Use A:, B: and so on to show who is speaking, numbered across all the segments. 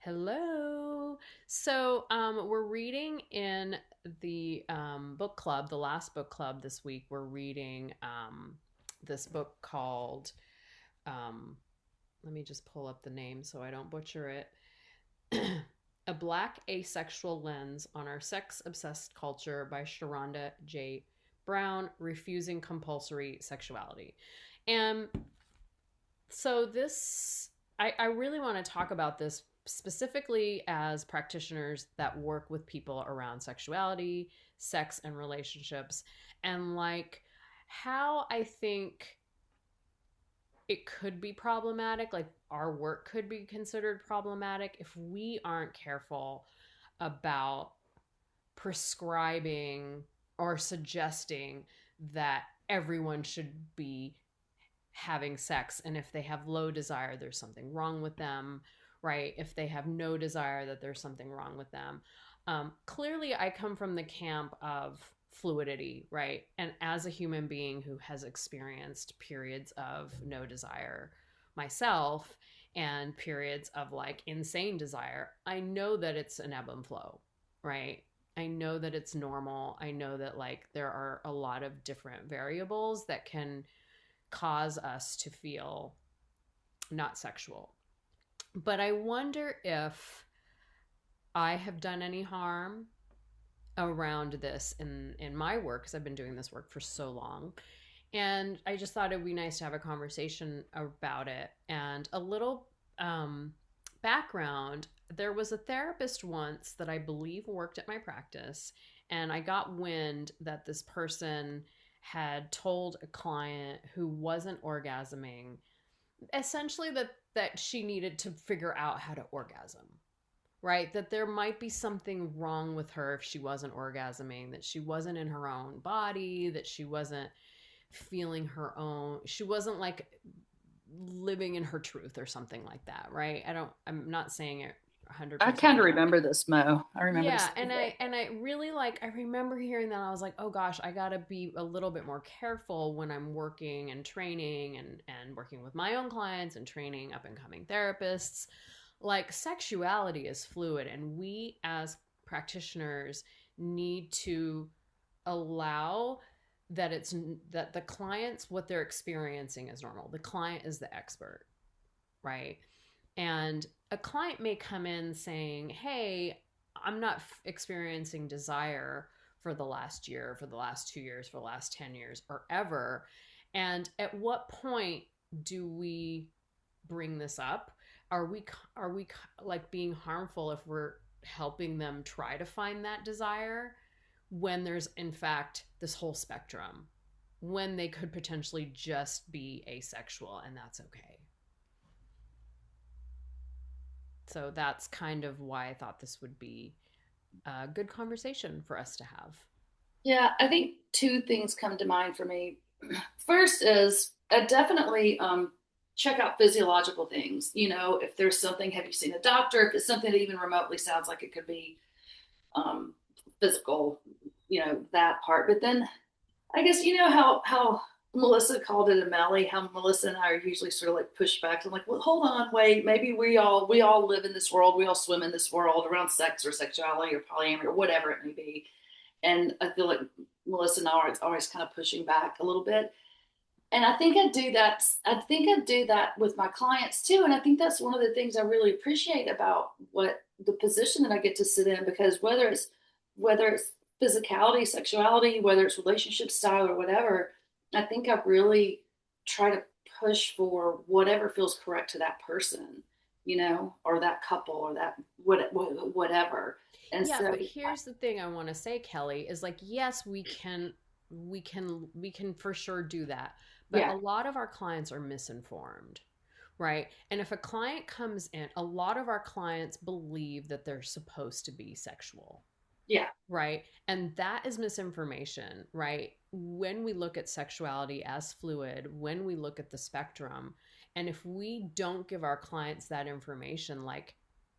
A: Hello. We're reading in the book club, the last book club this week. We're reading this book called, um, let me just pull up the name so I don't butcher it. A Black Asexual Lens on Our Sex Obsessed Culture by Sharonda J. Brown, Refusing Compulsory Sexuality. And so I really want to talk about this specifically as practitioners that work with people around sexuality, sex, and relationships, and like how I think it could be problematic, like our work could be considered problematic if we aren't careful about prescribing or suggesting that everyone should be having sex, and if they have low desire there's something wrong with them, right? If they have no desire, that there's something wrong with them. Clearly I come from the camp of fluidity, right? And as a human being who has experienced periods of no desire myself and periods of like insane desire, I know that it's an ebb and flow, right? I know that it's normal. I know that like there are a lot of different variables that can cause us to feel not sexual. But I wonder if I have done any harm around this in my work, because I've been doing this work for so long. And I just thought it would be nice to have a conversation about it. And a little background, there was a therapist once that I believe worked at my practice, and I got wind that this person had told a client who wasn't orgasming essentially that she needed to figure out how to orgasm, right? That there might be something wrong with her if she wasn't orgasming, that she wasn't in her own body, that she wasn't feeling her own, she wasn't like living in her truth or something like that, right? I'm not saying it
B: I
A: 100%
B: kind of
A: correct.
B: remember this, Mo. I remember
A: Yeah,
B: this.
A: and I really like, I remember hearing that. I was like, oh gosh, I got to be a little bit more careful when I'm working and training and working with my own clients and training up and coming therapists. Like sexuality is fluid, and we as practitioners need to allow that it's that the clients, what they're experiencing is normal. The client is the expert, right? And a client may come in saying, hey, I'm not experiencing desire for the last year, for the last 2 years, for the last 10 years, or ever. And at what point do we bring this up? Are we like being harmful if we're helping them try to find that desire when there's in fact this whole spectrum, when they could potentially just be asexual and that's okay? So that's kind of why I thought this would be a good conversation for us to have.
B: Yeah, I think two things come to mind for me. First is definitely check out physiological things. If there's something, have you seen a doctor? If it's something that even remotely sounds like it could be um, physical, that part. But then I guess how Melissa called it a melly. How Melissa and I are usually sort of like push back. I'm like, well, hold on, wait. Maybe we all live in this world. We all swim in this world around sex or sexuality or polyamory or whatever it may be. And I feel like Melissa and I are always kind of pushing back a little bit. And I think I do that. I think I do that with my clients too. And I think that's one of the things I really appreciate about what the position that I get to sit in, because whether it's physicality, sexuality, whether it's relationship style or whatever, I think I really try to push for whatever feels correct to that person, or that couple or that whatever. And
A: Yeah,
B: so,
A: but here's the thing I want to say, Kelly, is like yes, we can for sure do that. But a
B: yeah,
A: lot of our clients are misinformed, right? And if a client comes in, a lot of our clients believe that they're supposed to be sexual.
B: yeah,
A: Right. And that is misinformation, right? When we look at sexuality as fluid, when we look at the spectrum, and if we don't give our clients that information, like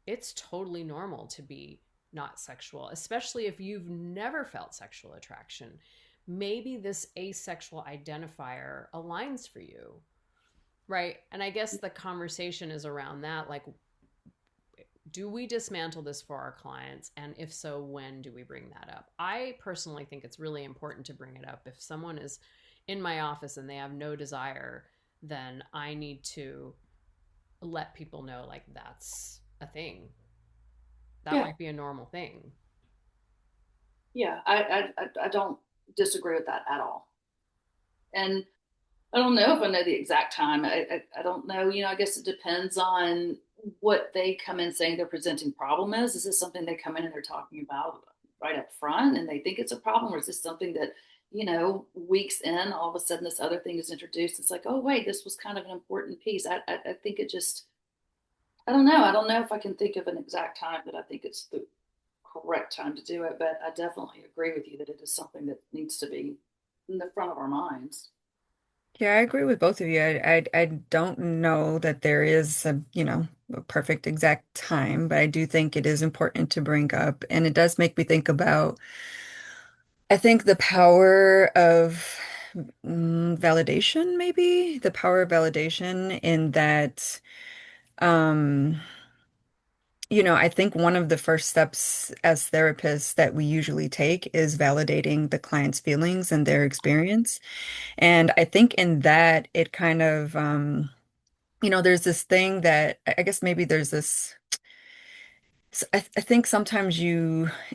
A: it's totally normal to be not sexual, especially if you've never felt sexual attraction. Maybe this asexual identifier aligns for you, right? And I guess the conversation is around that. Like, do we dismantle this for our clients? And if so, when do we bring that up? I personally think it's really important to bring it up. If someone is in my office and they have no desire, then I need to let people know, like, that's a thing. That
B: Yeah,
A: might be a normal thing.
B: yeah, I don't disagree with that at all. And I don't know if I know the exact time. I don't know. I guess it depends on what they come in saying their presenting problem is. Is this something they come in and they're talking about right up front and they think it's a problem? Or is this something that, weeks in, all of a sudden this other thing is introduced? It's like, oh, wait, this was kind of an important piece. I think it just, I don't know. I don't know if I can think of an exact time that I think it's the correct time to do it, but I definitely agree with you that it is something that needs to be in the front of our minds.
C: Yeah, I agree with both of you. I don't know that there is a perfect exact time, but I do think it is important to bring up. And it does make me think about, I think the power of validation, maybe the power of validation in that, um, I think one of the first steps as therapists that we usually take is validating the client's feelings and their experience. And I think in that, it kind of, there's this thing that I guess maybe there's this. I think sometimes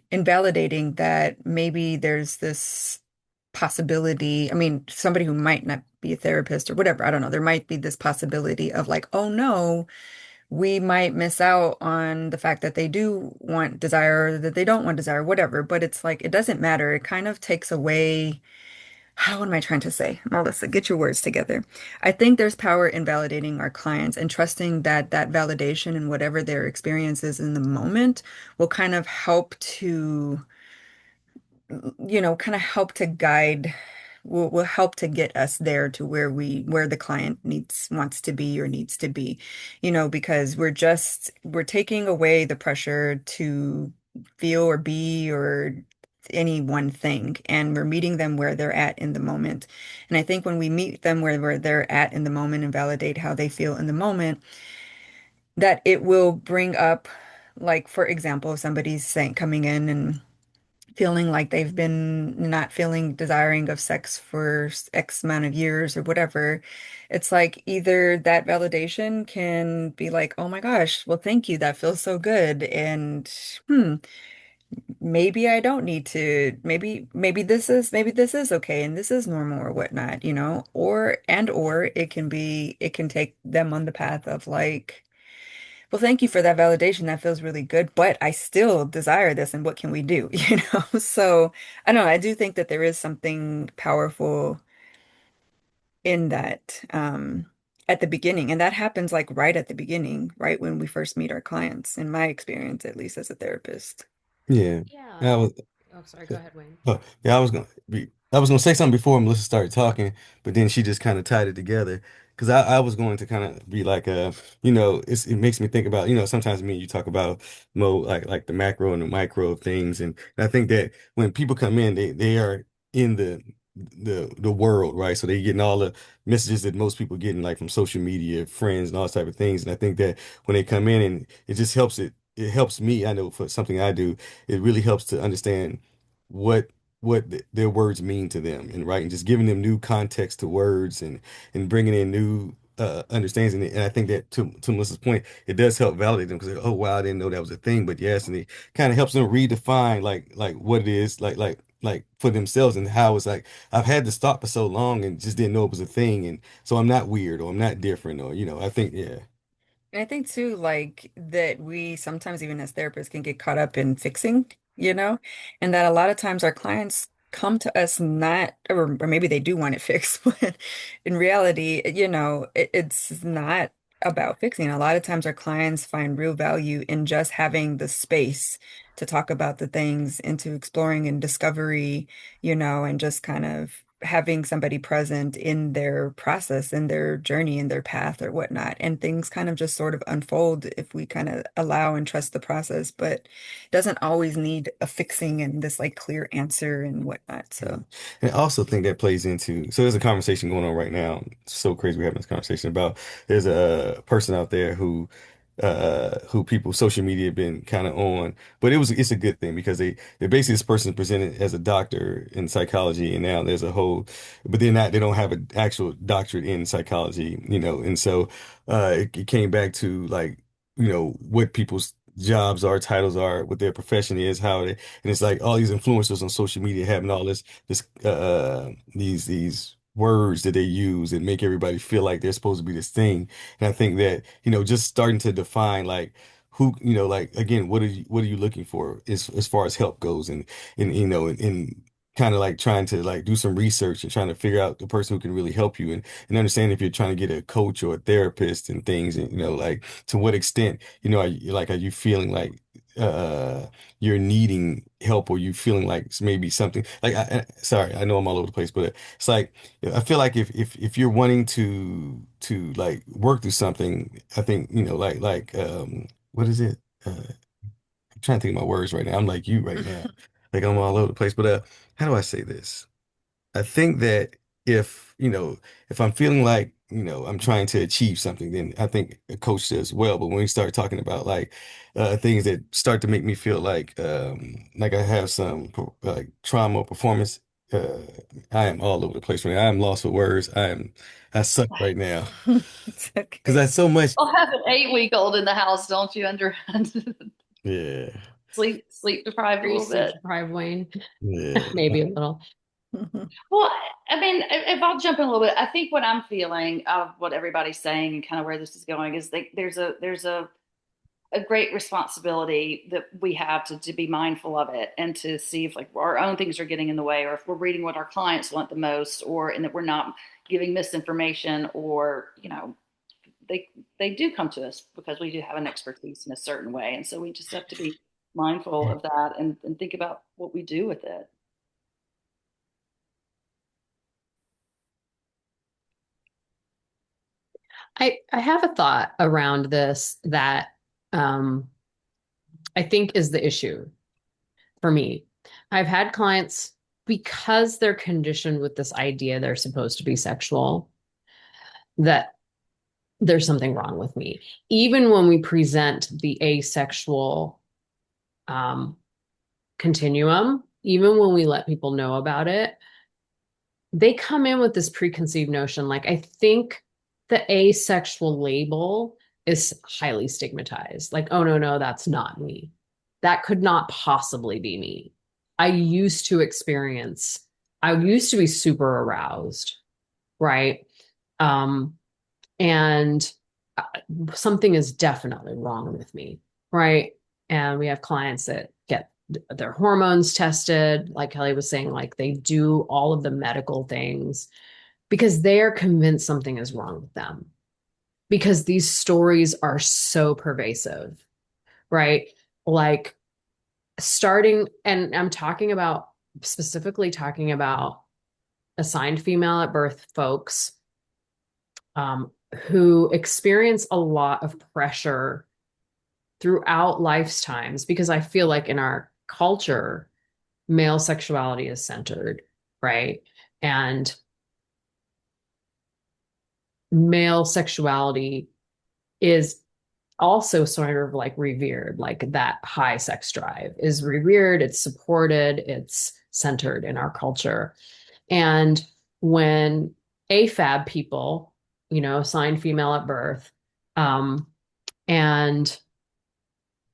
C: invalidating that maybe there's this possibility. I mean, somebody who might not be a therapist or whatever, I don't know, there might be this possibility of like, oh no, we might miss out on the fact that they do want desire or that they don't want desire, whatever. But it's like, it doesn't matter. It kind of takes away. What am I trying to say? Melissa, get your words together. I think there's power in validating our clients and trusting that that validation and whatever their experience is in the moment will kind of help to, kind of help to guide, will help to get us there to where the client wants to be or needs to be, because we're taking away the pressure to feel or be or any one thing, and we're meeting them where they're at in the moment. And I think when we meet them where they're at in the moment and validate how they feel in the moment, that it will bring up, like, for example, if somebody's saying coming in and feeling like they've been not feeling desiring of sex for X amount of years or whatever, it's like either that validation can be like, oh my gosh, well, thank you, that feels so good. And maybe I don't need to, maybe this is okay and this is normal or whatnot, or it can take them on the path of like, well, thank you for that validation. That feels really good, but I still desire this, and what can we do? So I don't know. I do think that there is something powerful in that at the beginning, and that happens like right at the beginning, right when we first meet our clients, in my experience, at least as a therapist.
D: Yeah.
A: Yeah.
D: I was
A: Oh, sorry. Go ahead, Wayne.
D: yeah, I was gonna say something before Melissa started talking, but then she just kind of tied it together. Because I was going to kind of be like it makes me think about, sometimes me and you talk about more like the macro and the micro of things. And I think that when people come in, they are in the world, right? So they getting all the messages that most people getting like from social media, friends, and all type of things. And I think that when they come in, and it just helps it helps me, I know for something I do, it really helps to understand what their words mean to them, and right, and just giving them new context to words, and bringing in new understanding. And I think that to Melissa's point, it does help validate them because, oh wow, I didn't know that was a thing. But yes, and it kind of helps them redefine like what it is, like for themselves, and how it's like I've had this thought for so long and just didn't know it was a thing, and so I'm not weird or I'm not different, or I think yeah.
C: And I think too, like that we sometimes even as therapists can get caught up in fixing, you know, and that a lot of times our clients come to us not, or maybe they do want it fixed, but in reality, it's not about fixing. A lot of times our clients find real value in just having the space to talk about the things, into exploring and discovery, and just kind of having somebody present in their process, in their journey, in their path or whatnot. And things kind of just sort of unfold if we kind of allow and trust the process, but it doesn't always need a fixing and this like clear answer and whatnot.
D: Yeah.
C: So
D: And I also think that plays into, so there's a conversation going on right now. It's so crazy we're having this conversation about, there's a person out there who who people social media have been kind of on, but it's a good thing because they basically this person is presented as a doctor in psychology, and now there's a whole, but they don't have an actual doctorate in psychology, and so it came back to like what people's jobs are, titles are, what their profession is, how they, and it's like all these influencers on social media having all these words that they use and make everybody feel like they're supposed to be this thing. And I think that, just starting to define like who, like again, what are you looking for as far as help goes and kind of like trying to like do some research and trying to figure out the person who can really help you and understand if you're trying to get a coach or a therapist and things and like to what extent, are you feeling like uh you're needing help or you feeling like maybe something like sorry, I know I'm all over the place, but it's like I feel like if you're wanting to like work through something, I think, what is it? I'm trying to think of my words right now. I'm like you right now. Like I'm all over the place. But how do I say this? I think that if, if I'm feeling like, I'm trying to achieve something, then I think a coach does well. But when we start talking about like things that start to make me feel like I have some like trauma or performance, uh, I am all over the place right now. I am lost for words. I suck right now
C: It's
D: because
C: okay.
D: that's so much.
B: I'll have an 8-week-old in the house, don't you? Under
D: Yeah,
B: sleep deprived a
A: Are you
B: little
A: sleep
B: bit.
A: deprived, Wayne?
D: yeah.
A: Maybe a little.
B: Well, I mean, if I'll jump in a little bit, I think what I'm feeling of what everybody's saying and kind of where this is going is that there's a great responsibility that we have to be mindful of it and to see if like our own things are getting in the way or if we're reading what our clients want the most or and that we're not giving misinformation or they they do come to us because we do have an expertise in a certain way and so we just have to be mindful of that and think about what we do with it.
A: I have a thought around this that um, I think is the issue for me. I've had clients because they're conditioned with this idea they're supposed to be sexual, that there's something wrong with me. Even when we present the asexual um, continuum, even when we let people know about it, they come in with this preconceived notion. Like, I think the asexual label is highly stigmatized. Like, oh, no, no, that's not me. That could not possibly be me. I used to be super aroused, right? Um, and uh, something is definitely wrong with me, right? And we have clients that get their hormones tested, like Kelly was saying, like they do all of the medical things because they're convinced something is wrong with them because these stories are so pervasive, right? Like starting, and I'm talking about specifically talking about assigned female at birth folks who experience a lot of pressure throughout lifetimes because I feel like in our culture, male sexuality is centered, right? And male sexuality is also sort of like revered, like that high sex drive is revered, it's supported, it's centered in our culture. And when AFAB people, assigned female at birth, um, and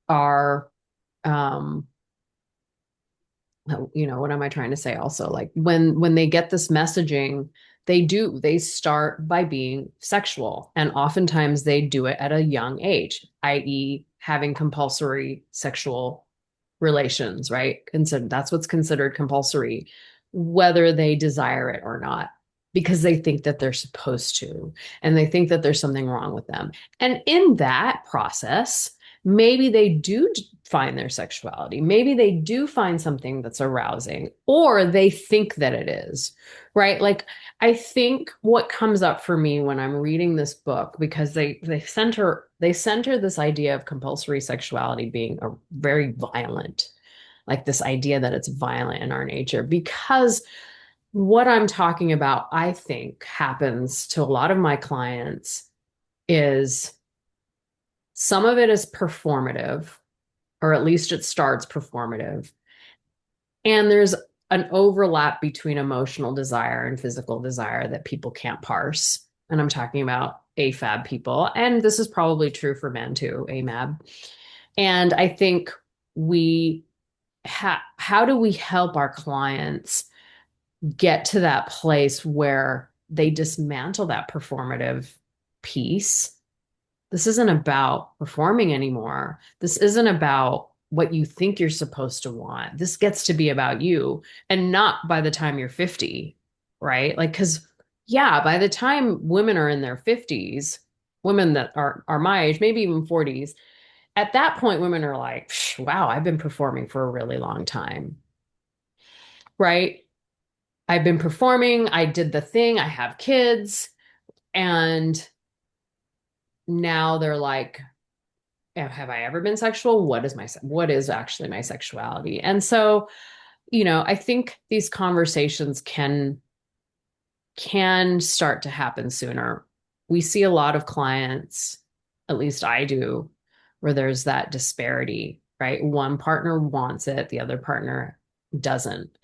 A: are um what am I trying to say also, like when they get this messaging, they start by being sexual, and oftentimes they do it at a young age, i.e. having compulsory sexual relations, right? Consider that's what's considered compulsory, whether they desire it or not, because they think that they're supposed to, and they think that there's something wrong with them. And in that process, maybe they do find their sexuality. Maybe they do find something that's arousing, or they think that it is, right? Like, I think what comes up for me when I'm reading this book, because they center this idea of compulsory sexuality being a very violent, like this idea that it's violent in our nature, because what I'm talking about, I think, happens to a lot of my clients is Some of it is performative, or at least it starts performative. And there's an overlap between emotional desire and physical desire that people can't parse. And I'm talking about AFAB people. And this is probably true for men too, AMAB. And I think we how do we help our clients get to that place where they dismantle that performative piece? This isn't about performing anymore. This isn't about what you think you're supposed to want. This gets to be about you, and not by the time you're 50, right? Like, because, yeah, by the time women are in their 50s, women that are my age, maybe even 40s, at that point, women are like, wow, I've been performing for a really long time, right? I've been performing, I did the thing, I have kids, and now they're like, have I ever been sexual? What is actually my sexuality? And so, I think these conversations can start to happen sooner. We see a lot of clients, at least I do, where there's that disparity, right? One partner wants it, the other partner doesn't.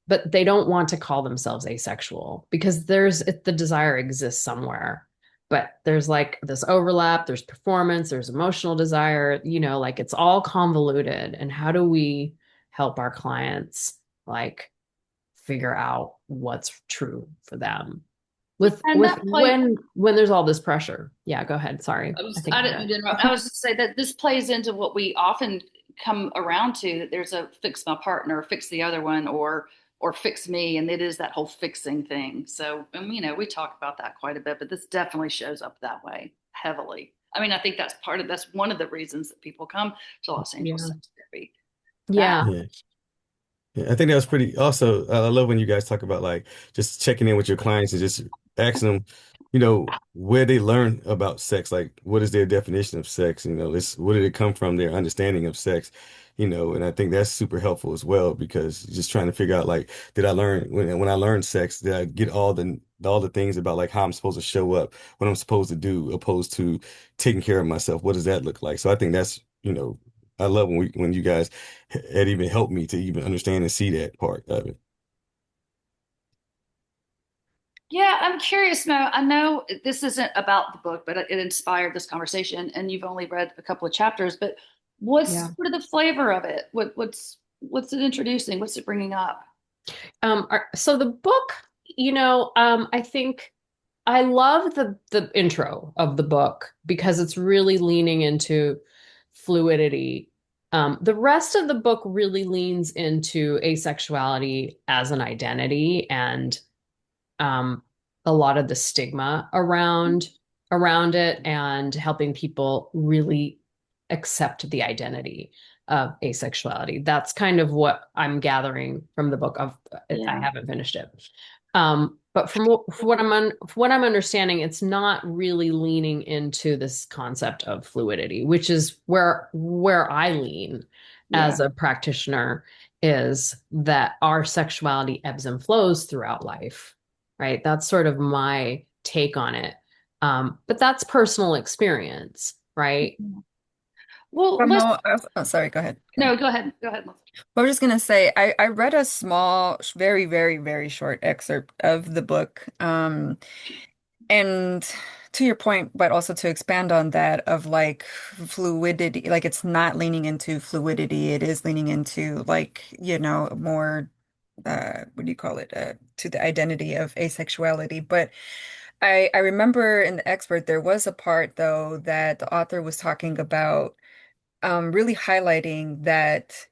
A: But they don't want to call themselves asexual because the desire exists somewhere. But there's like this overlap, there's performance, there's emotional desire, like it's all convoluted. And how do we help our clients like figure out what's true for them with
B: And
A: with
B: that play,
A: when there's all this pressure? Yeah, go ahead. Sorry. I think
B: I
A: I
B: didn't
A: got
B: mean to interrupt. I was just say that this plays into what we often come around to, that there's a fix my partner, fix the other one, or fix me, and it is that whole fixing thing. So, we talk about that quite a bit, but this definitely shows up that way heavily. I mean, I think that's one of the reasons that people come to Los Angeles
A: yeah.
B: sex therapy. That
A: Yeah.
D: Yeah. Yeah, I think that was pretty. Also, I love when you guys talk about like just checking in with your clients and just asking them, where they learn about sex, like what is their definition of sex, where did it come from, their understanding of sex, and I think that's super helpful as well because just trying to figure out like, did I learn when I learned sex, did I get all the things about like how I'm supposed to show up, what I'm supposed to do, opposed to taking care of myself, what does that look like? So I think that's, I love when you guys it even helped me to even understand and see that part of it.
B: Yeah, I'm curious, Mo. I know this isn't about the book, but it inspired this conversation, and you've only read a couple of chapters. But what's
A: Yeah.
B: sort of the flavor of it? What's it introducing? What's it bringing up?
A: So the book, I think I love the intro of the book because it's really leaning into fluidity. The rest of the book really leans into asexuality as an identity and um, a lot of the stigma around it and helping people really accept the identity of asexuality. That's kind of what I'm gathering from the book. I
B: Yeah.
A: haven't finished it. But from what I'm understanding, it's not really leaning into this concept of fluidity, which is where I lean
B: Yeah.
A: as a practitioner, is that our sexuality ebbs and flows throughout life, right? That's sort of my take on it. But that's personal experience, right?
B: Well, let's
C: Mo, oh, sorry, go ahead.
B: no, go ahead. Go ahead, Melissa.
C: I was just gonna say, I read a small, very, very, very short excerpt of the book. And to your point, but also to expand on that of like fluidity, like it's not leaning into fluidity, it is leaning into like, more what do you call it? To the identity of asexuality. But I remember in the expert there was a part though that the author was talking about really highlighting that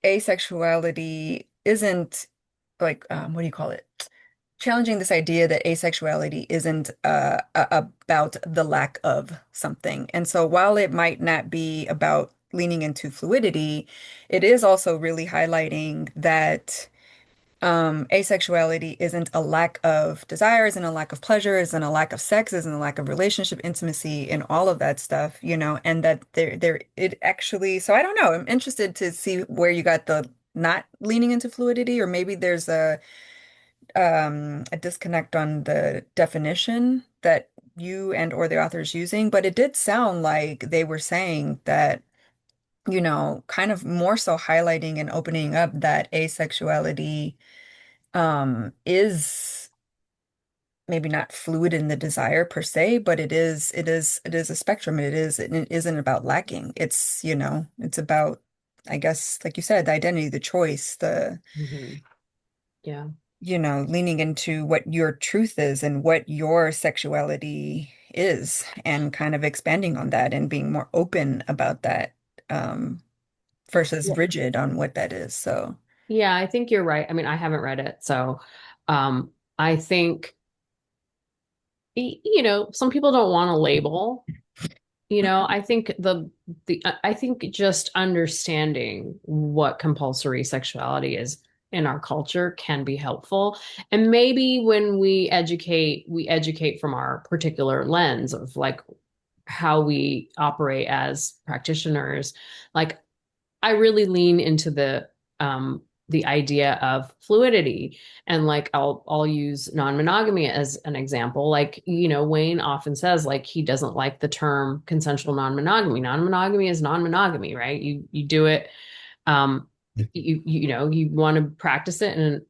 C: asexuality isn't like what do you call it? Challenging this idea that asexuality isn't about the lack of something. And so while it might not be about leaning into fluidity, it is also really highlighting that asexuality isn't a lack of desire, isn't a lack of pleasure, isn't a lack of sex, isn't a lack of relationship intimacy and all of that stuff, and that it actually, so I don't know, I'm interested to see where you got the not leaning into fluidity, or maybe there's a disconnect on the definition that you and or the author is using, but it did sound like they were saying that, kind of more so highlighting and opening up that asexuality is maybe not fluid in the desire per se, but it is a spectrum. It isn't about lacking. It's about, I guess, like you said, the identity, the choice,
A: Mhm. Yeah.
C: leaning into what your truth is and what your sexuality is, and kind of expanding on that and being more open about that, um, versus
A: Yeah.
C: rigid on what that is. So,
A: Yeah, I think you're right. I mean, I haven't read it, so I think some people don't want a label. I think I think just understanding what compulsory sexuality is in our culture can be helpful. And maybe when we educate from our particular lens of like how we operate as practitioners. Like I really lean into the idea of fluidity, and like I'll use non-monogamy as an example. Like, Wayne often says like he doesn't like the term consensual non-monogamy. Non-monogamy is non-monogamy, right? You do it, um you want to practice it in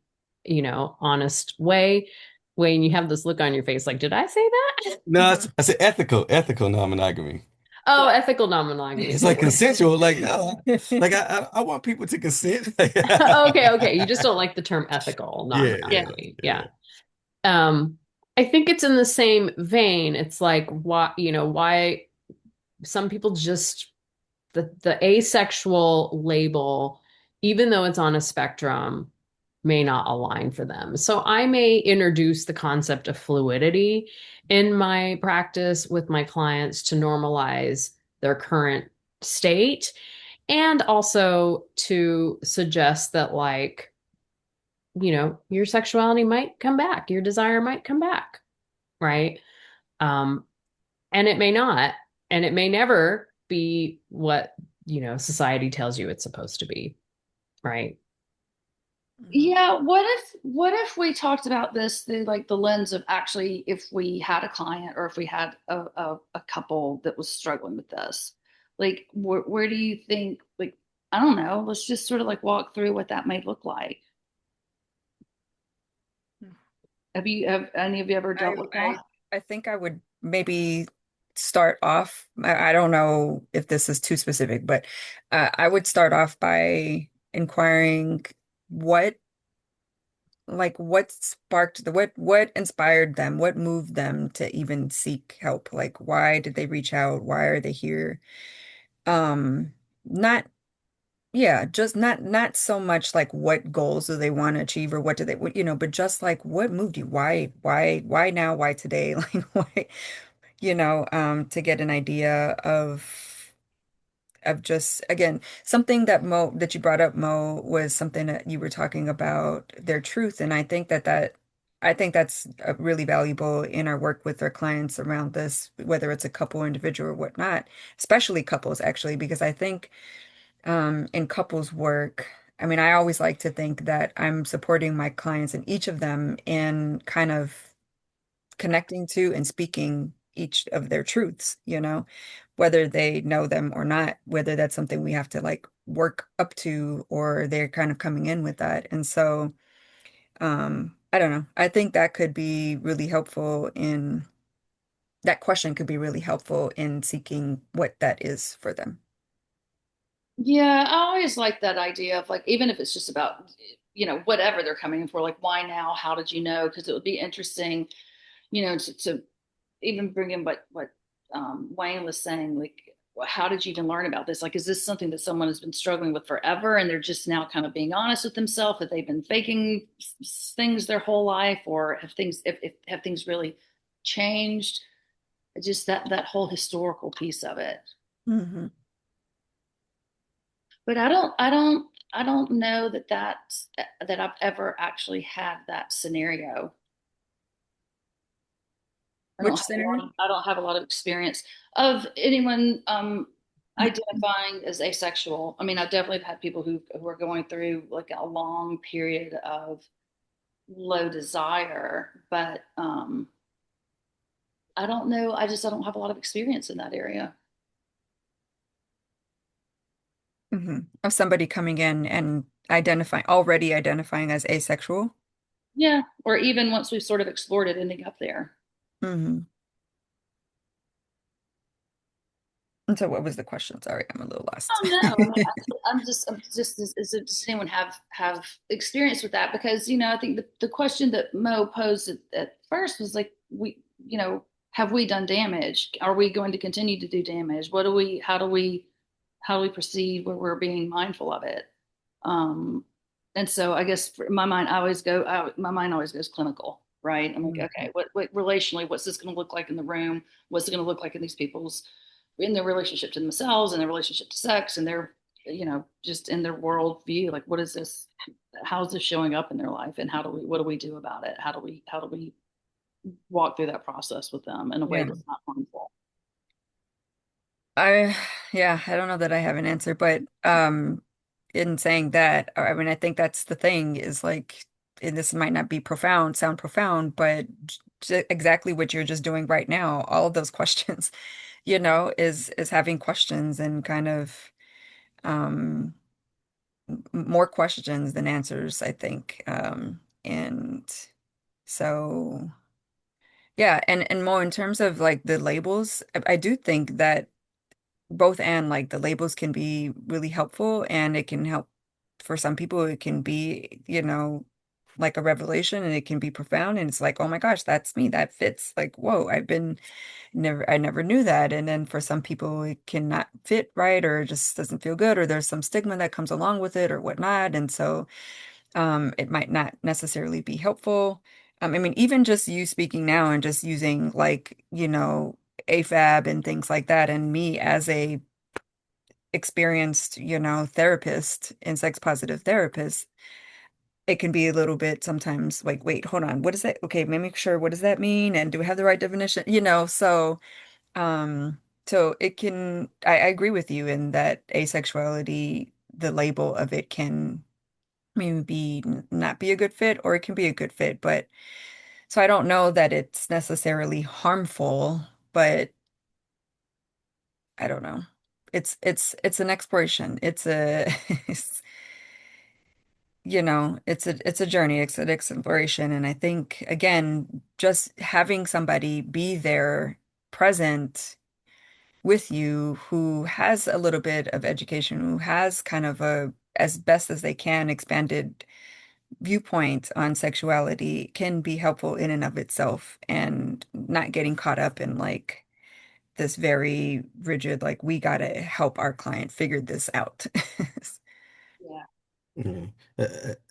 A: an honest way. Wayne, you have this look on your face like, did I say that?
D: No, I said ethical non-monogamy.
A: Oh,
B: Yeah.
A: ethical non-monogamy
D: It's
A: is what
D: like
A: we're
D: consensual. Like, no, like I want people to consent.
A: okay. You just don't like the term ethical
D: Yeah, yeah,
A: non-monogamy. Yeah.
D: yeah.
A: Um, I think it's in the same vein. It's like why some people just the asexual label, even though it's on a spectrum, may not align for them. So I may introduce the concept of fluidity in my practice with my clients to normalize their current state, and also to suggest that like your sexuality might come back, your desire might come back, right? um and it may not, and it may never be what society tells you it's supposed to be, right?
C: Mhm.
B: Yeah, what if we talked about this through like the lens of actually if we had a client or if we had a couple that was struggling with this, like where do you think, like, I don't know, let's just sort of like walk through what that may look like. Have any of you ever
C: I
B: dealt with
C: I
B: that?
C: I think I would maybe start off. I don't know if this is too specific, but I would start off by inquiring what what sparked what inspired them, what moved them to even seek help. Like, why did they reach out? Why are they here? Not Yeah, just not so much like what goals do they want to achieve or what do they but just like what moved you? Why now? Why today? Like, why, to get an idea of just, again, something that you brought up, Mo, was something that you were talking about their truth. And I think that's really valuable in our work with our clients around this, whether it's a couple or individual or whatnot, especially couples, actually, because I think in couples work, I mean, I always like to think that I'm supporting my clients and each of them in kind of connecting to and speaking each of their truths, whether they know them or not, whether that's something we have to like work up to or they're kind of coming in with that. And so, I don't know. I think that question could be really helpful in seeking what that is for them.
B: Yeah, I always like that idea of like, even if it's just about, whatever they're coming in for, like, why now? How did you know? Because it would be interesting, to even bring in what Wayne was saying, like, how did you even learn about this? Like, is this something that someone has been struggling with forever and they're just now kind of being honest with themselves that they've been faking things their whole life, or if have things really changed? Just that whole historical piece of it.
C: Hmm.
B: But I don't know that I've ever actually had that scenario.
C: Which center?
B: I don't have a lot of experience of anyone identifying as asexual. I mean, I definitely have had people who are going through like a long period of low desire, but I don't know. I don't have a lot of experience in that area.
C: Of somebody coming in and already identifying as asexual.
B: Yeah. Or even once we've sort of explored it, ending up there.
C: hmm And so what was the question? Sorry, I'm a little lost.
B: Oh no, I mean, I'm just, does anyone have experience with that? Because, I think the question that Mo posed at first was like, have we done damage? Are we going to continue to do damage? How do we proceed where we're being mindful of it? Um, and so I guess for my mind, my mind always goes clinical, right? I'm like, okay,
C: Mhm.
B: what relationally, what's this going to look like in the room? What's it going to look like in their relationship to themselves and their relationship to sex and their, just in their world view? Like, what is this? How's this showing up in their life? And what do we do about it? How do we walk through that process with them in a way
C: Yeah.
B: that's not harmful?
C: I yeah, I don't know that I have an answer, but in saying that, I mean, I think that's the thing is like, and this might not be sound profound, but exactly what you're just doing right now, all of those questions, is having questions and kind of um more questions than answers, I think. And so yeah, and more in terms of like the labels, I do think that both and like the labels can be really helpful and it can help for some people. It can be, like a revelation and it can be profound and it's like, oh my gosh, that's me. That fits. Like, whoa, I never knew that. And then for some people it cannot fit right or just doesn't feel good or there's some stigma that comes along with it or whatnot. And so it might not necessarily be helpful. I mean, even just you speaking now and just using like, AFAB and things like that, and me as a experienced, therapist and sex positive therapist, it can be a little bit sometimes like, wait, hold on, what is that? Okay, make sure, what does that mean? And do we have the right definition? Um, so I agree with you in that asexuality, the label of it can maybe not be a good fit or it can be a good fit, but so I don't know that it's necessarily harmful, but I don't know. It's an exploration. It's a it's a journey, it's an exploration. And I think again, just having somebody be there present with you who has a little bit of education, who has kind of as best as they can, expanded viewpoint on sexuality can be helpful in and of itself and not getting caught up in like this very rigid, like we gotta help our client figure this out.
B: Yeah.
D: Yeah.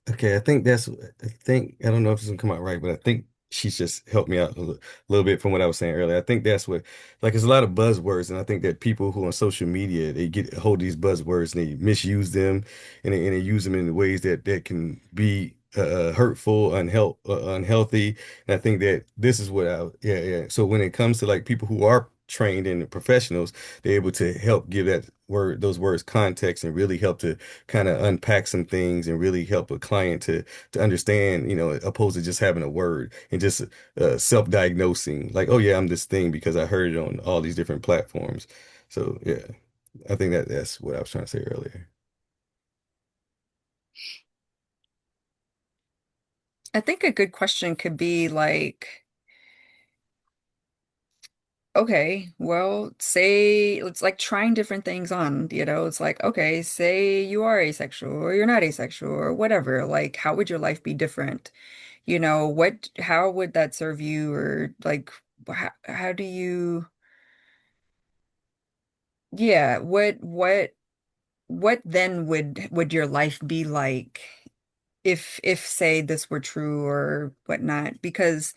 D: Okay, I don't know if it's gonna come out right, but I think she's just helped me out little bit from what I was saying earlier. I think that's what, like, there's a lot of buzzwords, and I think that people who on social media they get hold of these buzzwords and they misuse them, and they use them in ways that can be hurtful, unhealthy. And I think that this is what yeah. So when it comes to like people who are trained and professionals, they're able to help give those words context and really help to kind of unpack some things and really help a client to understand, opposed to just having a word and just self-diagnosing, like, oh yeah, I'm this thing because I heard it on all these different platforms. So yeah, I think that's what I was trying to say earlier.
C: I think a good question could be like, okay, well, say it's like trying different things on, it's like, okay, say you are asexual or you're not asexual or whatever. Like, how would your life be different? How would that serve you? Or like, how do you, yeah, what then would your life be like if say this were true or whatnot? Because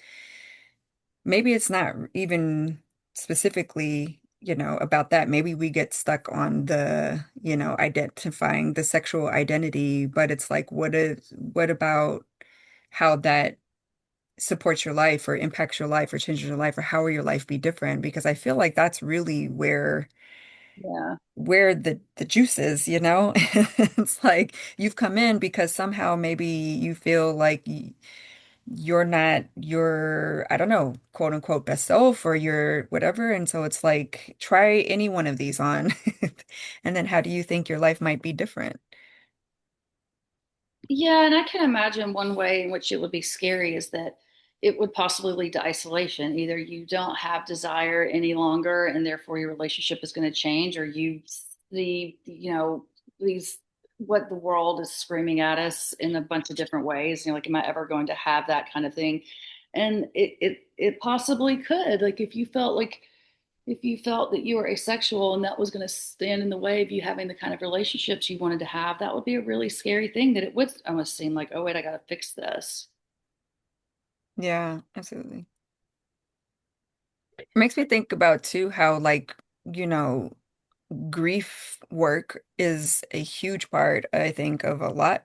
C: maybe it's not even specifically, about that. Maybe we get stuck on the, identifying the sexual identity, but it's like, what about how that supports your life or impacts your life or changes your life or how will your life be different? Because I feel like that's really
B: Yeah.
C: where the juice is, you know? It's like you've come in because somehow maybe you feel like you're not your, I don't know, quote unquote best self or your whatever. And so it's like, try any one of these on. And then how do you think your life might be different?
B: Yeah, and I can imagine one way in which it would be scary is that it would possibly lead to isolation. Either you don't have desire any longer, and therefore your relationship is going to change, or you see, these what the world is screaming at us in a bunch of different ways. Like, am I ever going to have that kind of thing? And it possibly could. Like, if you felt that you were asexual and that was going to stand in the way of you having the kind of relationships you wanted to have, that would be a really scary thing that it would almost seem like, oh, wait, I got to fix this.
C: Yeah, absolutely. It makes me think about too how like, you know, grief work is a huge part, I think, of a lot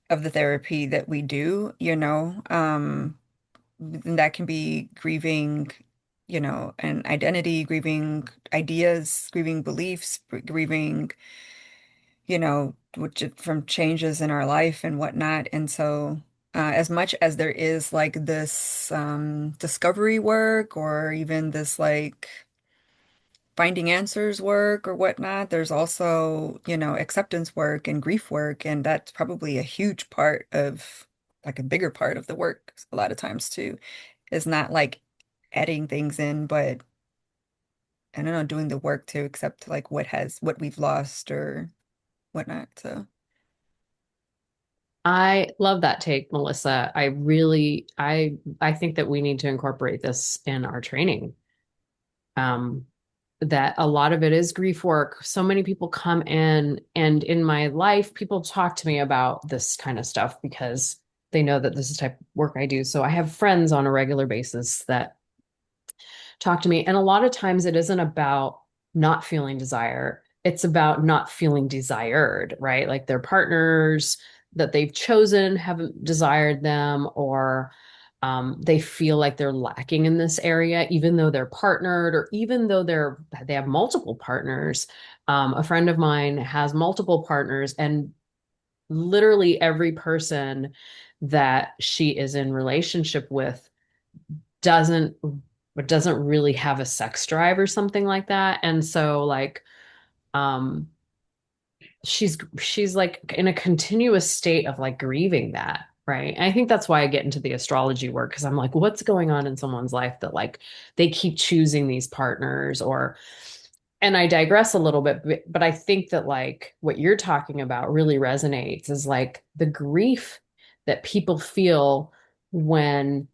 C: of the therapy that we do, you know. And that can be grieving, you know, an identity, grieving ideas, grieving beliefs, grieving, you know, which from changes in our life and whatnot. And so, as much as there is like this discovery work or even this like finding answers work or whatnot, there's also, you know, acceptance work and grief work. And that's probably a huge part of like a bigger part of the work a lot of times too. Is not like adding things in, but I don't know, doing the work to accept like what we've lost or whatnot. So
A: I love that take, Melissa. I think that we need to incorporate this in our training. Um, that a lot of it is grief work. So many people come in, and in my life, people talk to me about this kind of stuff because they know that this is the type of work I do. So I have friends on a regular basis that talk to me. And a lot of times it isn't about not feeling desire, it's about not feeling desired, right? Like their partners that they've chosen haven't desired them, or they feel like they're lacking in this area, even though they're partnered, or even though they have multiple partners. A friend of mine has multiple partners, and literally every person that she is in relationship with doesn't doesn't really have a sex drive or something like that. And so like um she's like in a continuous state of like grieving that, right? And I think that's why I get into the astrology work, because I'm like, what's going on in someone's life that like they keep choosing these partners, or and I digress a little bit, but I think that like what you're talking about really resonates, is like the grief that people feel when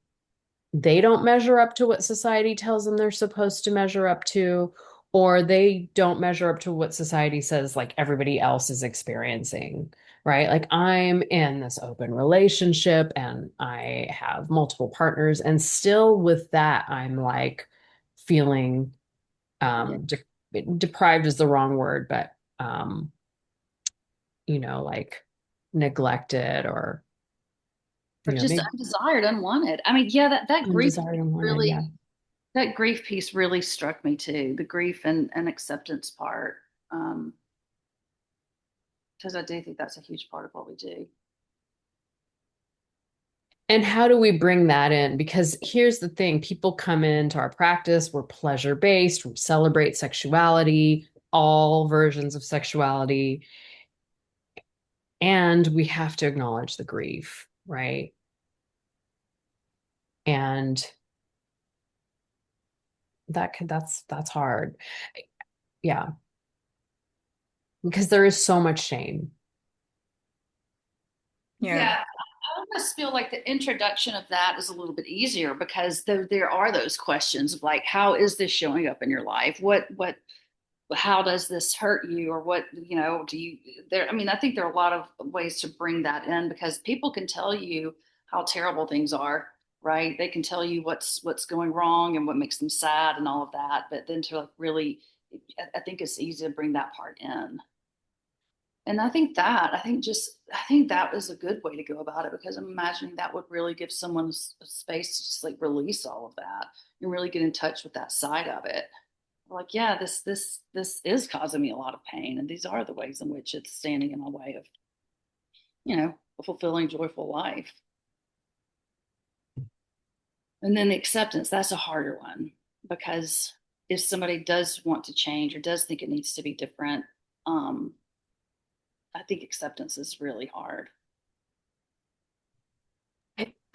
A: they don't measure up to what society tells them they're supposed to measure up to, or they don't measure up to what society says like everybody else is experiencing, right? Like I'm in this open relationship and I have multiple partners, and still with that, I'm like feeling
B: Yeah.
A: deprived is the wrong word, but like neglected, or
B: Or just
A: maybe
B: undesired, unwanted. I mean, yeah, that grief
A: undesired and wanted. Yeah.
B: really, that grief piece really struck me too. The grief and acceptance part. Um, because I do think that's a huge part of what we do.
A: And how do we bring that in? Because here's the thing, people come into our practice, we're pleasure based, we celebrate sexuality, all versions of sexuality, and we have to acknowledge the grief, right? And that's hard. Yeah, because there is so much shame.
C: yeah,
B: Yeah, I almost feel like the introduction of that is a little bit easier because there are those questions of like, how is this showing up in your life? How does this hurt you? Or what, do you, there, I mean, I think there are a lot of ways to bring that in because people can tell you how terrible things are, right? They can tell you what's going wrong and what makes them sad and all of that. But then to like really, I think it's easy to bring that part in. And I think that was a good way to go about it because I'm imagining that would really give someone a space to just like release all of that and really get in touch with that side of it. Like, yeah, this is causing me a lot of pain, and these are the ways in which it's standing in my way of, a fulfilling, joyful life. And then the acceptance, that's a harder one because if somebody does want to change or does think it needs to be different, um, I think acceptance is really hard.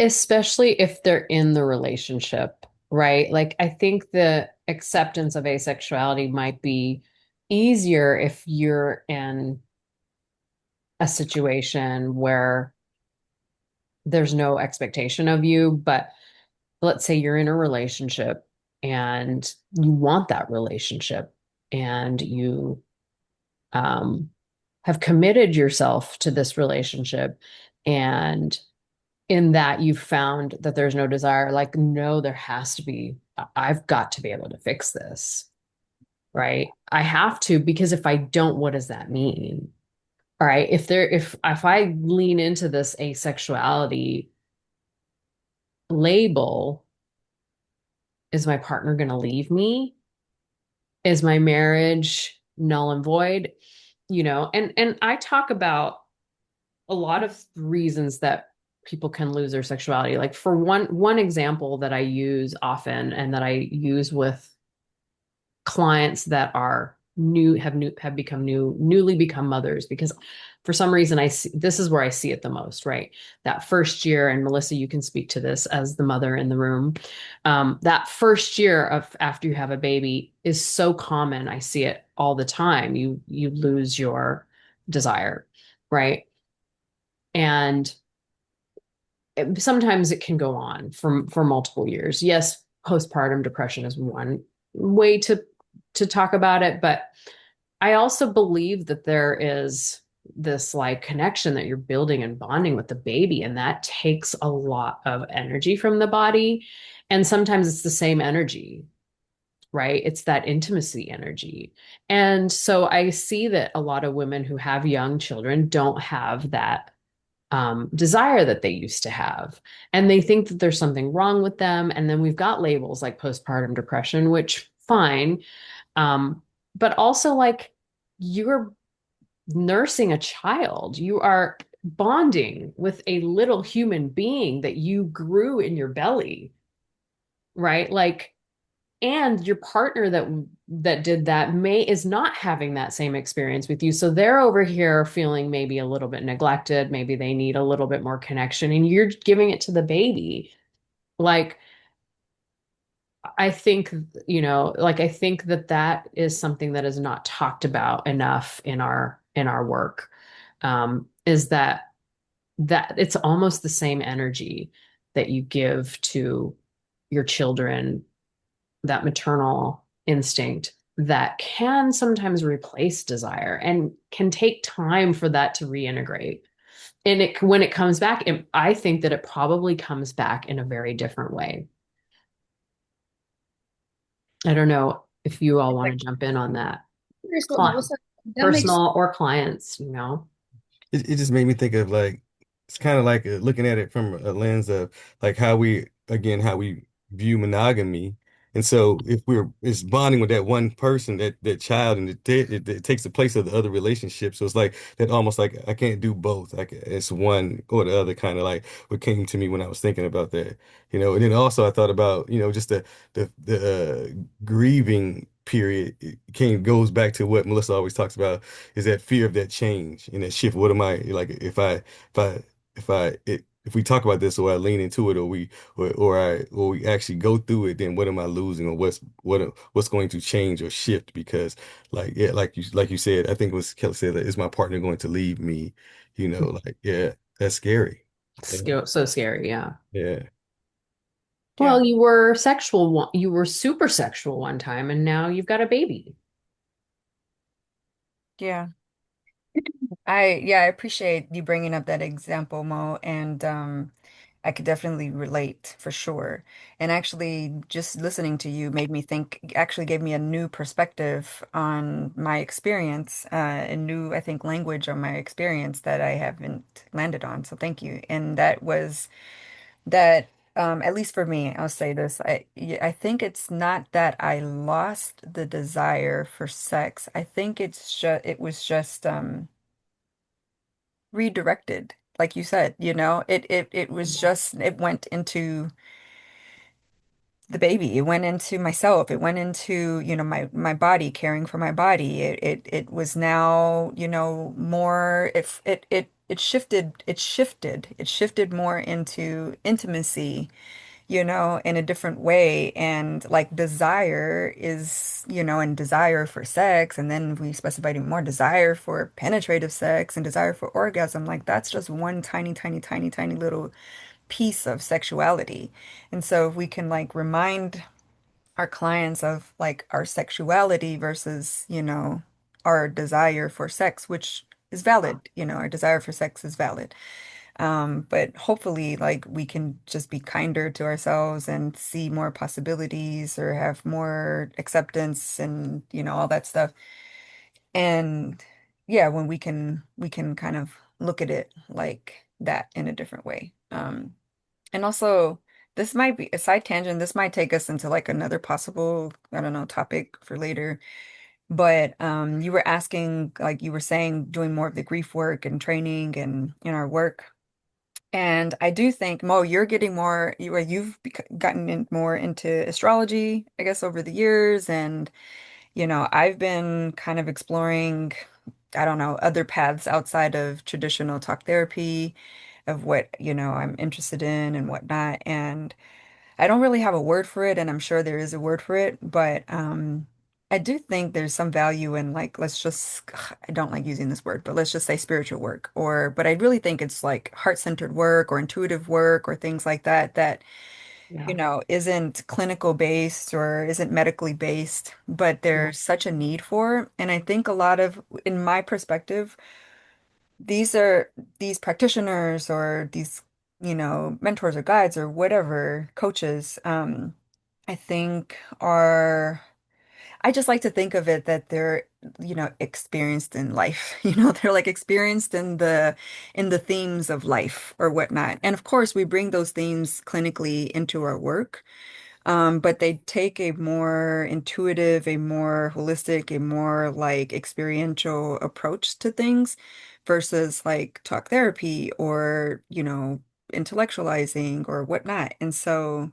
A: Especially if they're in the relationship, right? Like, I think the acceptance of asexuality might be easier if you're in a situation where there's no expectation of you, but let's say you're in a relationship and you want that relationship and you um, have committed yourself to this relationship, and in that you've found that there's no desire, like, no, there has to be, I've got to be able to fix this, right? I have to, because if I don't, what does that mean? All right, if I lean into this asexuality label, is my partner going to leave me? Is my marriage null and void? And I talk about a lot of reasons that people can lose their sexuality. Like, for one example that I use often and that I use with clients that are have become newly become mothers, because for some reason I see this is where I see it the most, right? That first year, and Melissa, you can speak to this as the mother in the room. That first year of after you have a baby is so common. I see it all the time. You lose your desire, right? And sometimes it can go on for multiple years. Yes, postpartum depression is one way to talk about it, but I also believe that there is this like connection that you're building and bonding with the baby, and that takes a lot of energy from the body. And sometimes it's the same energy, right? It's that intimacy energy. And so I see that a lot of women who have young children don't have that desire that they used to have. And they think that there's something wrong with them. And then we've got labels like postpartum depression, which fine. But also, like, you're nursing a child, you are bonding with a little human being that you grew in your belly, right? Like, and your partner that did that may is not having that same experience with you, so they're over here feeling maybe a little bit neglected, maybe they need a little bit more connection, and you're giving it to the baby. Like, I think, like, I think that that is something that is not talked about enough in our work. Is that it's almost the same energy that you give to your children, that maternal instinct that can sometimes replace desire and can take time for that to reintegrate. And when it comes back, I think that it probably comes back in a very different way. I don't know if you all want to jump in on that.
B: Here's what
A: Cli-
B: Melissa, that makes
A: Personal or clients.
D: It just made me think of like it's kind of like looking at it from a lens of like how we view monogamy. And so if we're it's bonding with that one person, that child, and it takes the place of the other relationship. So it's like that almost like I can't do both. Like it's one or the other, kind of like what came to me when I was thinking about that. And then also I thought about, just the grieving period. It goes back to what Melissa always talks about, is that fear of that change and that shift. What am I like if we talk about this, or I lean into it, or we actually go through it, then what am I losing, or what's going to change or shift? Because like, yeah, like you said, I think it was Kelly said, that is my partner going to leave me? Like, yeah, that's scary. Yeah,
A: So scary, yeah.
D: yeah.
A: Well, you were super sexual one time, and now you've got a baby.
C: Yeah. I appreciate you bringing up that example, Mo, and I could definitely relate for sure. And actually, just listening to you made me think, actually gave me a new perspective on my experience, a new, I think, language on my experience that I haven't landed on. So thank you. And that was that, at least for me, I'll say this, I think it's not that I lost the desire for sex. I think it was just redirected. Like you said, it was just, it went into the baby. It went into myself. It went into, my body, caring for my body. It was now, more it shifted more into intimacy, in a different way. And like desire is, and desire for sex, and then we specified even more desire for penetrative sex and desire for orgasm. Like that's just one tiny, tiny, tiny, tiny little piece of sexuality. And so if we can like remind our clients of like our sexuality versus, our desire for sex, which is valid, our desire for sex is valid. But hopefully like we can just be kinder to ourselves and see more possibilities or have more acceptance and, all that stuff. And yeah, when we can kind of look at it like that in a different way. And also, this might be a side tangent. This might take us into like another possible, I don't know, topic for later. But you were asking, like you were saying, doing more of the grief work and training and in our work. And I do think, Mo, you're getting more, you've gotten in more into astrology, I guess, over the years. And, I've been kind of exploring, I don't know, other paths outside of traditional talk therapy of what, I'm interested in and whatnot. And I don't really have a word for it, and I'm sure there is a word for it, but I do think there's some value in like, let's just, I don't like using this word, but let's just say spiritual work, but I really think it's like heart-centered work or intuitive work or things like that,
A: Yeah.
C: isn't clinical based or isn't medically based, but
A: Yeah.
C: there's such a need for. And I think a lot of, in my perspective, these practitioners or these, mentors or guides or whatever, coaches, I think I just like to think of it that they're, experienced in life. They're like experienced in the themes of life or whatnot. And of course, we bring those themes clinically into our work. But they take a more intuitive, a more holistic, a more like experiential approach to things versus like talk therapy or, intellectualizing or whatnot. And so,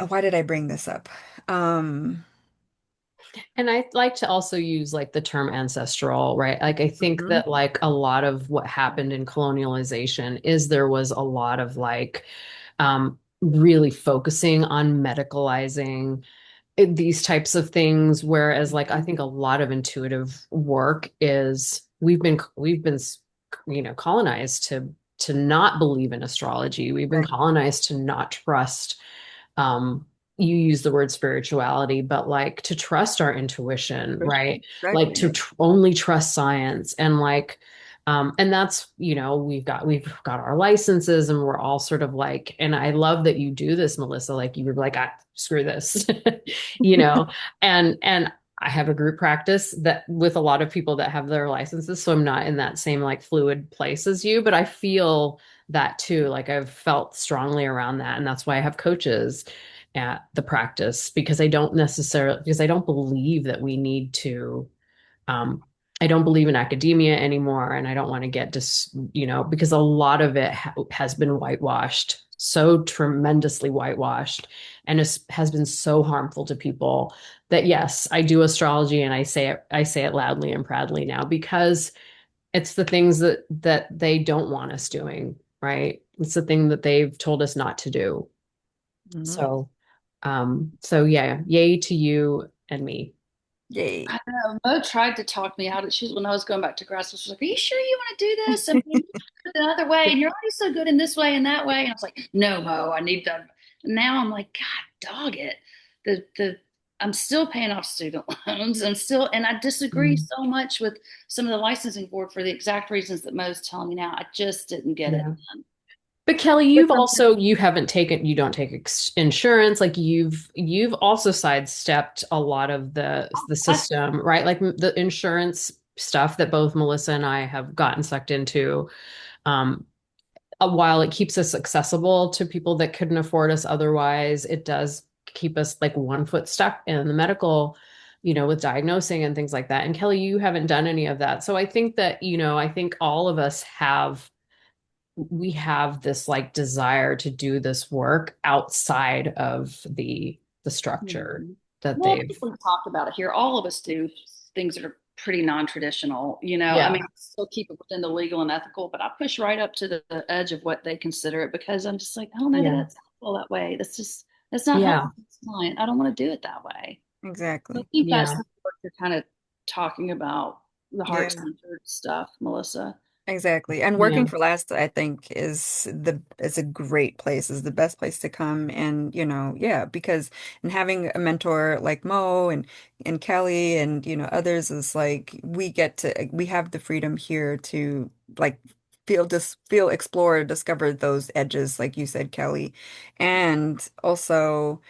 C: why did I bring this up? Um,
A: And I like to also use like the term ancestral, right? Like I think
C: mhm,
A: that like a lot of what happened in colonialization is there was a lot of like really focusing on medicalizing these types of things, whereas like I
C: mhm,
A: think a lot of intuitive work is we've been colonized to not believe in astrology. We've been
C: right,
A: colonized to not trust um you use the word spirituality, but like to trust our intuition, right? Like
C: exactly.
A: to only trust science and like and that's, we've got our licenses and we're all sort of like, and I love that you do this, Melissa, like you were like, screw this, you know, and I have a group practice that with a lot of people that have their licenses. So I'm not in that same like fluid place as you, but I feel that too. Like I've felt strongly around that. And that's why I have coaches at the practice because I don't believe that we need to um, I don't believe in academia anymore, and I don't want to get because a lot of it has been whitewashed, so tremendously whitewashed, and has been so harmful to people that yes, I do astrology, and I say it loudly and proudly now because it's the things that they don't want us doing, right? It's the thing that they've told us not to do.
C: Mhm.
A: So, so yeah, yay to you and me.
C: Yay.
B: I know. Mo tried to talk me out. She's when I was going back to grad school. She's like, "Are you sure you want to do this? I mean, you could do it another way, and you're already so good in this way and that way." And I was like, "No, Mo, I need to." And now I'm like, "God, dog it." The I'm still paying off student loans. And I disagree
A: Mm.
B: so much with some of the licensing board for the exact reasons that Mo's telling me now. I just didn't get it
A: Yeah.
B: then.
A: But Kelly,
C: But sometimes,
A: you don't take insurance. Like you've also sidestepped a lot of the
B: I,
A: system, right? Like the insurance stuff that both Melissa and I have gotten sucked into. Um, while it keeps us accessible to people that couldn't afford us otherwise, it does keep us like one foot stuck in the medical, with diagnosing and things like that. And Kelly, you haven't done any of that. So I think that, I think all of us have we have this like desire to do this work outside of the structure
B: Mhm.
A: that
B: Well, I
A: they've.
B: think we talked about it here. All of us do things that are pretty non-traditional. I
A: Yeah.
B: mean, I still keep it within the legal and ethical, but I push right up to the edge of what they consider it because I'm just like, I don't know that
A: Yeah.
B: that's helpful that way. That's not
A: Yeah.
B: helpful to this client. I don't want to do it that way. So I
C: Exactly.
B: think that's
A: Yeah.
B: what you're kind of talking about, the
C: Yeah.
B: heart-centered stuff, Melissa.
C: Exactly. And
A: Yeah.
C: working for last, I think, is a great place, is the best place to come. And, yeah, because and having a mentor like Mo and Kelly and, others is like we have the freedom here to like feel, explore, discover those edges, like you said, Kelly. And also,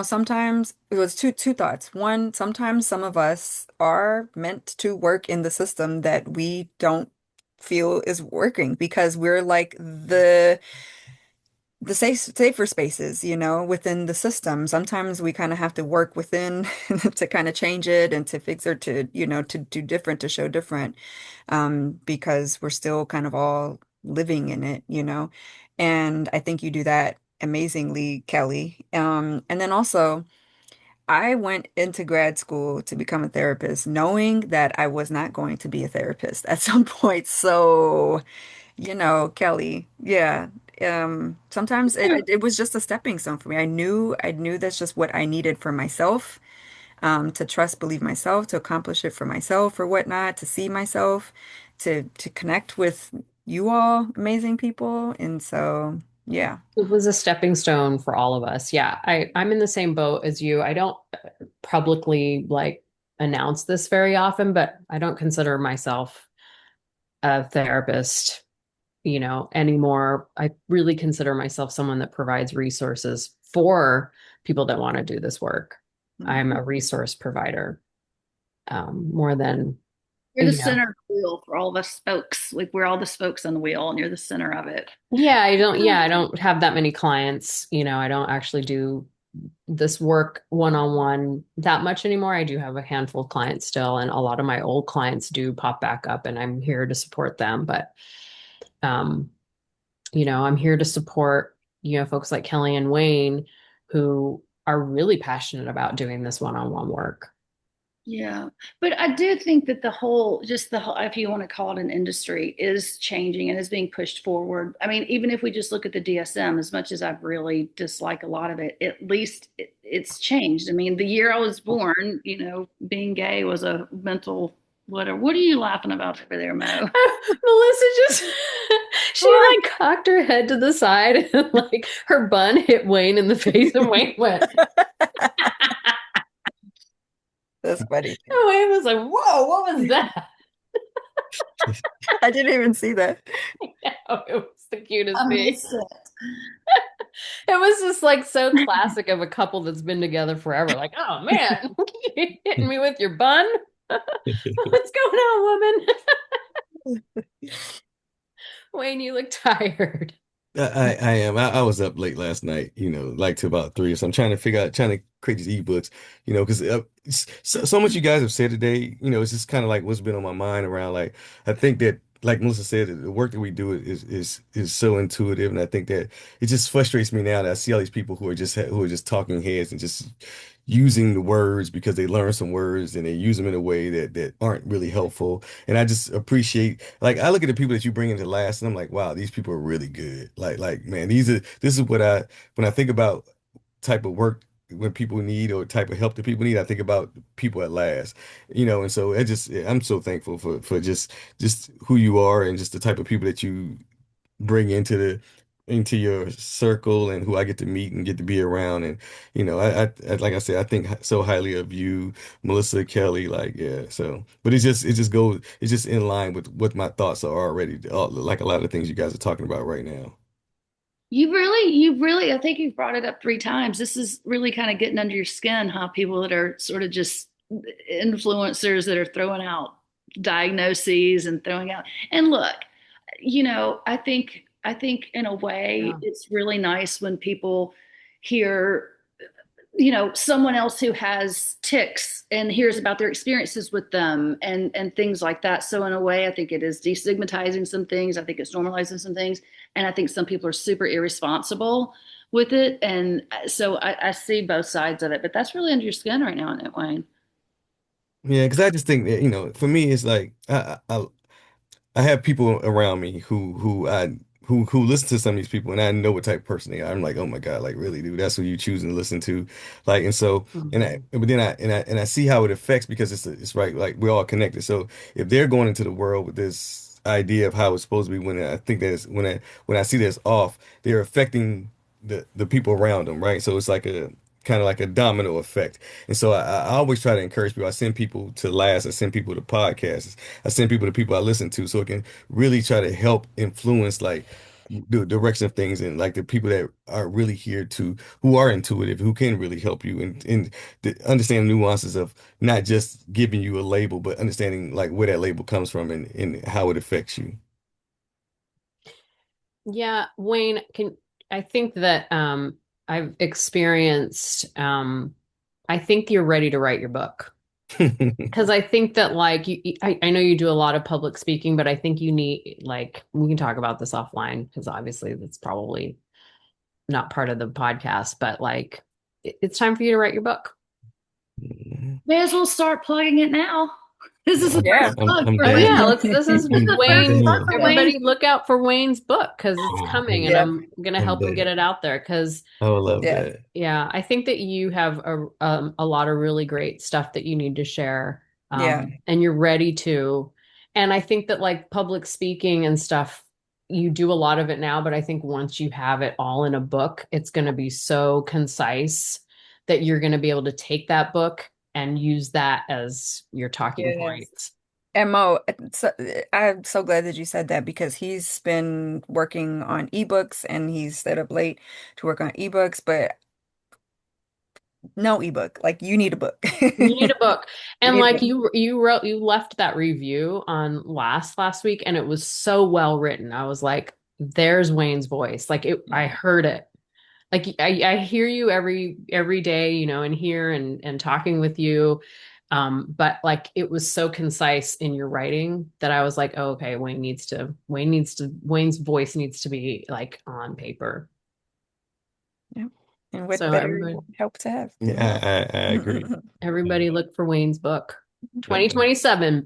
C: sometimes it was two thoughts. One, sometimes some of us are meant to work in the system that we don't feel is working because we're like the safer spaces, within the system. Sometimes we kind of have to work within to kind of change it and to fix it to, to do different, to show different, because we're still kind of all living in it. And I think you do that amazingly, Kelly. And then also, I went into grad school to become a therapist, knowing that I was not going to be a therapist at some point. So, Kelly, yeah. Sometimes it was just a stepping stone for me. I knew that's just what I needed for myself, to trust, believe myself, to accomplish it for myself or whatnot, to see myself, to connect with you all amazing people. And so, yeah.
A: It was a stepping stone for all of us. Yeah. I'm in the same boat as you. I don't publicly like announce this very often, but I don't consider myself a therapist, anymore. I really consider myself someone that provides resources for people that want to do this work.
C: Mm.
A: I'm a resource provider, more than,
B: You're the
A: you know,
B: center of the wheel for all of us spokes. Like we're all the spokes on the wheel, and you're the center of it.
A: yeah, I don't have that many clients. I don't actually do this work one-on-one that much anymore. I do have a handful of clients still, and a lot of my old clients do pop back up, and I'm here to support them. But um, I'm here to support, folks like Kelly and Wayne who are really passionate about doing this one-on-one work.
B: Yeah, but I do think that just the whole, if you want to call it an industry, is changing and is being pushed forward. I mean, even if we just look at the DSM, as much as I really dislike a lot of it, at least it's changed. I mean, the year I was born, being gay was a mental whatever. What are you laughing about over there, Mo?
A: Melissa just she like cocked her head to the side and like her bun hit Wayne in the face and Wayne went.
C: That's funny.
A: And Wayne was like, whoa, what was that?
C: I didn't even see that.
A: It was the cutest
B: I
A: thing.
B: missed it.
A: It was just like so classic of a couple that's been together forever. Like, oh man, you hitting me with your bun? What's going on, woman? Wayne, you look tired.
D: I am. I was up late last night, like to about 3 or so. I'm trying to create these ebooks, because so much you guys have said today, it's just kind of like what's been on my mind around. Like, I think that, like Melissa said, the work that we do is so intuitive, and I think that it just frustrates me now that I see all these people who are just talking heads and just using the words because they learn some words and they use them in a way that aren't really helpful. And I just appreciate, like, I look at the people that you bring into last and I'm like, wow, these people are really good. Like, man, this is what when I think about type of work when people need or type of help that people need, I think about people at last, and so I'm so thankful for just who you are and just the type of people that you bring into your circle and who I get to meet and get to be around. And like I said, I think so highly of you, Melissa, Kelly. Like, yeah. So, but it's just in line with what my thoughts are already, like a lot of the things you guys are talking about right now.
B: You really, I think you've brought it up 3 times. This is really kind of getting under your skin, huh? People that are sort of just influencers that are throwing out diagnoses and throwing out. And look, I think in a way
A: Yeah.
B: it's really nice when people hear someone else who has tics and hears about their experiences with them and things like that. So in a way, I think it is destigmatizing some things. I think it's normalizing some things. And I think some people are super irresponsible with it. And so I see both sides of it, but that's really under your skin right now, isn't it, Wayne?
D: Yeah, because I just think that, for me, it's like I have people around me who listen to some of these people, and I know what type of person they are. I'm like, oh my God, like really, dude, that's who you choosing to listen to, like, and so,
A: Mhm.
D: but then I see how it affects because it's right, like we're all connected. So if they're going into the world with this idea of how it's supposed to be, when I think that when I see this off, they're affecting the people around them, right? So it's like a kind of like a domino effect. And so I always try to encourage people. I send people to Last. I send people to podcasts. I send people to people I listen to, so it can really try to help influence like the direction of things, and like the people that are really here to who are intuitive, who can really help you and understand the nuances of not just giving you a label, but understanding like where that label comes from and how it affects you.
A: Yeah, Wayne, I think that I've experienced I think you're ready to write your book. Because I think that like I know you do a lot of public speaking, but I think you need like we can talk about this offline because obviously that's probably not part of the podcast, but like it's time for you to write your book.
B: May as well start plugging it now. This is the
C: Yeah.
B: first plug for
A: Oh
B: me.
A: yeah,
C: Yeah.
A: this is
B: This is the first
A: Wayne.
B: plug for Wayne.
A: Everybody look out for Wayne's book because it's coming and
C: Yep.
A: I'm gonna
D: I'm
A: help him get
D: dead.
A: it out there because
D: I would love
C: Yeah.
D: that.
A: yeah, I think that you have a lot of really great stuff that you need to share,
C: Yeah.
A: and you're ready to. And I think that like public speaking and stuff, you do a lot of it now, but I think once you have it all in a book, it's going to be so concise that you're going to be able to take that book and use that as your talking
C: Yes.
A: points.
C: And Mo, I'm so glad that you said that because he's been working on ebooks and he's stayed up late to work on ebooks, but no ebook. Like you need a book.
A: You need a book.
C: You
A: And
C: need a
A: like
C: book.
A: you left that review on last week and it was so well written. I was like, there's Wayne's voice. Like I heard it. Like I hear you every day, and here and talking with you. But like it was so concise in your writing that I was like, oh, okay, Wayne's voice needs to be like on paper.
C: Yeah. And what
A: So
C: better help to have?
D: Yeah, I agree.
A: everybody look for Wayne's book.
D: Okay.
A: 2027.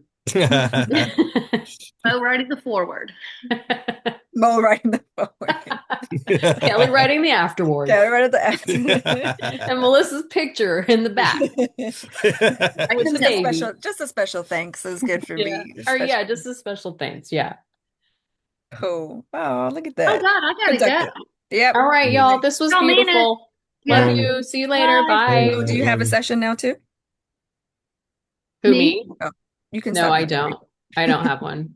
B: Oh, writing the forward.
C: Mo writing the forward.
A: Kelly writing the afterward.
C: Yeah, right at the after.
A: And Melissa's picture in the back with the
C: Just a
A: baby.
C: special thanks is good for
A: Yeah.
C: me.
A: Or
C: Special.
A: yeah, just a special thanks. Yeah.
C: Cool. Oh, look at
B: Oh
C: that.
B: God, I gotta go.
C: Productive. Yep.
A: All right, y'all. This was
B: Don't mean it.
A: beautiful. Love
B: Yeah.
A: you. See you later.
B: Bye.
A: Bye.
C: Oh, do you have a session now too?
A: Who,
B: Me?
A: me?
C: Oh, you can
A: No,
C: stop
A: I
C: now.
A: don't. I don't have one.